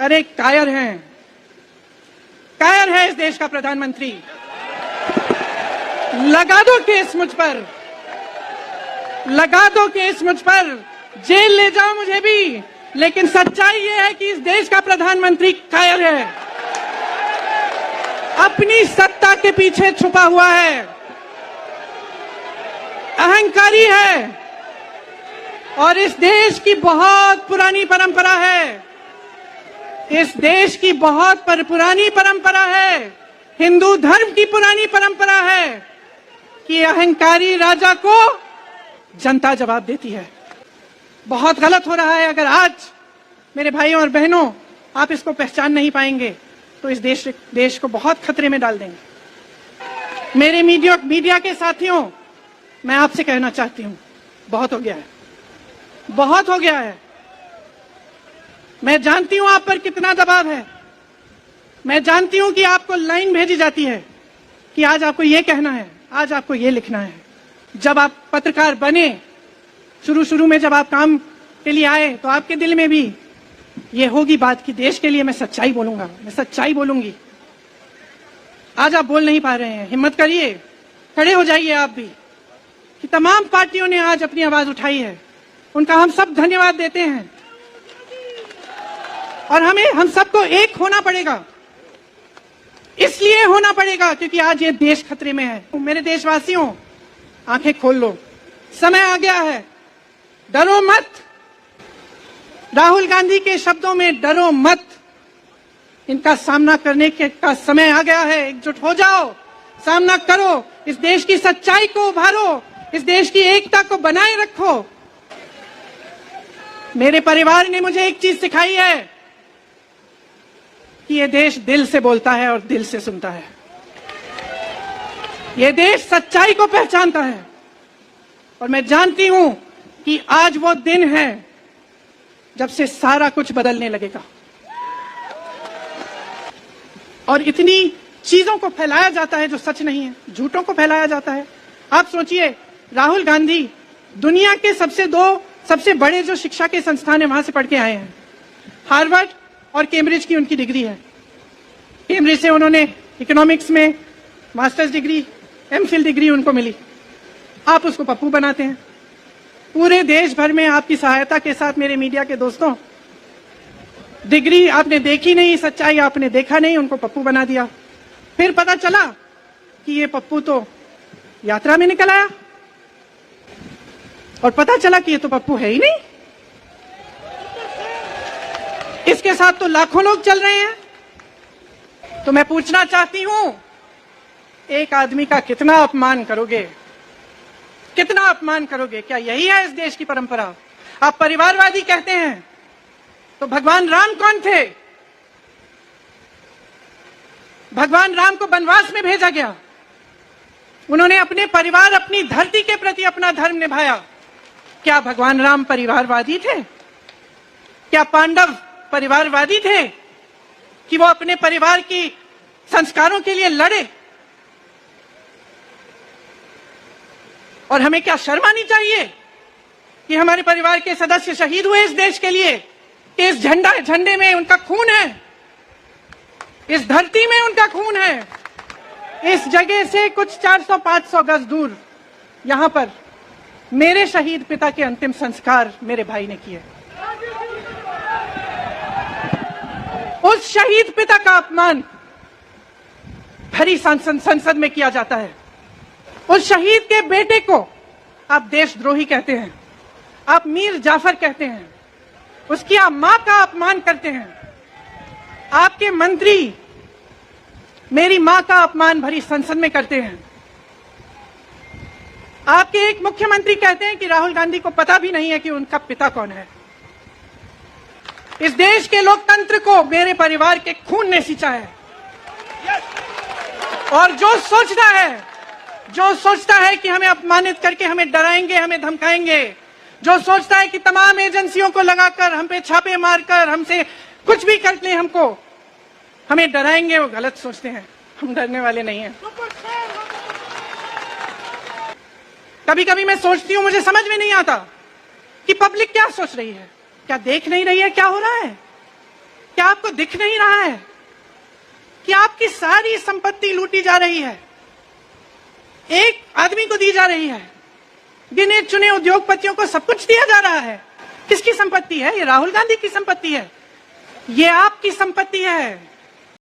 अरे कायर हैं, कायर है इस देश का प्रधानमंत्री। लगा दो केस मुझ पर, लगा दो केस मुझ पर, जेल ले जाओ मुझे भी, लेकिन सच्चाई ये है कि इस देश का प्रधानमंत्री कायर है, अपनी सत्ता के पीछे छुपा हुआ है, अहंकारी है। और इस देश की बहुत पुरानी परंपरा है, इस देश की बहुत पुरानी परंपरा है, हिंदू धर्म की पुरानी परंपरा है कि अहंकारी राजा को जनता जवाब देती है। बहुत गलत हो रहा है। अगर आज मेरे भाइयों और बहनों आप इसको पहचान नहीं पाएंगे तो इस देश को बहुत खतरे में डाल देंगे। मेरे मीडिया के साथियों, मैं आपसे कहना चाहती हूं, बहुत हो गया है, बहुत हो गया है। मैं जानती हूं आप पर कितना दबाव है, मैं जानती हूं कि आपको लाइन भेजी जाती है कि आज आपको ये कहना है, आज आपको ये लिखना है। जब आप पत्रकार बने, शुरू में जब आप काम के लिए आए, तो आपके दिल में भी ये होगी बात कि देश के लिए मैं सच्चाई बोलूंगा, मैं सच्चाई बोलूंगी। आज आप बोल नहीं पा रहे हैं, हिम्मत करिए, खड़े हो जाइए आप भी। कि तमाम पार्टियों ने आज अपनी आवाज उठाई है, उनका हम सब धन्यवाद देते हैं। और हम सबको एक होना पड़ेगा, इसलिए होना पड़ेगा क्योंकि आज ये देश खतरे में है। मेरे देशवासियों, आंखें खोल लो, समय आ गया है, डरो मत। राहुल गांधी के शब्दों में डरो मत, इनका सामना करने का समय आ गया है। एकजुट हो जाओ, सामना करो, इस देश की सच्चाई को उभारो, इस देश की एकता को बनाए रखो। मेरे परिवार ने मुझे एक चीज सिखाई है कि ये देश दिल से बोलता है और दिल से सुनता है। ये देश सच्चाई को पहचानता है और मैं जानती हूं कि आज वो दिन है जब से सारा कुछ बदलने लगेगा। और इतनी चीजों को फैलाया जाता है जो सच नहीं है, झूठों को फैलाया जाता है। आप सोचिए, राहुल गांधी दुनिया के सबसे बड़े जो शिक्षा के संस्थान है वहां से पढ़ के आए हैं। हार्वर्ड और कैम्ब्रिज की उनकी डिग्री है। कैम्ब्रिज से उन्होंने इकोनॉमिक्स में मास्टर्स डिग्री, एमफिल डिग्री उनको मिली। आप उसको पप्पू बनाते हैं। पूरे देश भर में आपकी सहायता के साथ मेरे मीडिया के दोस्तों, डिग्री आपने देखी नहीं, सच्चाई आपने देखा नहीं, उनको पप्पू बना दिया। फिर पता चला कि ये पप्पू तो यात्रा में निकल आया और पता चला कि ये तो पप्पू है ही नहीं। इसके साथ तो लाखों लोग चल रहे हैं। तो मैं पूछना चाहती हूं, एक आदमी का कितना अपमान करोगे, कितना अपमान करोगे? क्या यही है इस देश की परंपरा? आप परिवारवादी कहते हैं तो भगवान राम कौन थे? भगवान राम को वनवास में भेजा गया, उन्होंने अपने परिवार, अपनी धरती के प्रति अपना धर्म निभाया। क्या भगवान राम परिवारवादी थे? क्या पांडव परिवारवादी थे कि वो अपने परिवार की संस्कारों के लिए लड़े? और हमें क्या शर्म आनी चाहिए कि हमारे परिवार के सदस्य शहीद हुए इस देश के लिए, कि इस झंडे में उनका खून है, इस धरती में उनका खून है। इस जगह से कुछ 400-500 गज दूर यहां पर मेरे शहीद पिता के अंतिम संस्कार मेरे भाई ने किए। उस शहीद पिता का अपमान भरी संसद में किया जाता है। उस शहीद के बेटे को आप देशद्रोही कहते हैं, आप मीर जाफर कहते हैं, उसकी आप मां का अपमान करते हैं। आपके मंत्री मेरी मां का अपमान भरी संसद में करते हैं। आपके एक मुख्यमंत्री कहते हैं कि राहुल गांधी को पता भी नहीं है कि उनका पिता कौन है। इस देश के लोकतंत्र को मेरे परिवार के खून ने सींचा है। और जो सोचता है कि हमें अपमानित करके हमें डराएंगे, हमें धमकाएंगे, जो सोचता है कि तमाम एजेंसियों को लगाकर हम पे छापे मारकर हमसे कुछ भी कर ले, हमें डराएंगे, वो गलत सोचते हैं। हम डरने वाले नहीं हैं। कभी कभी मैं सोचती हूं, मुझे समझ में नहीं आता कि पब्लिक क्या सोच रही है, क्या देख नहीं रही है क्या हो रहा है? क्या आप आपको दिख नहीं रहा है कि आपकी सारी संपत्ति लूटी जा रही है, एक आदमी को दी जा रही है, गिने चुने उद्योगपतियों को सब कुछ दिया जा रहा है। किसकी संपत्ति है? ये राहुल गांधी की संपत्ति है, ये आपकी संपत्ति है।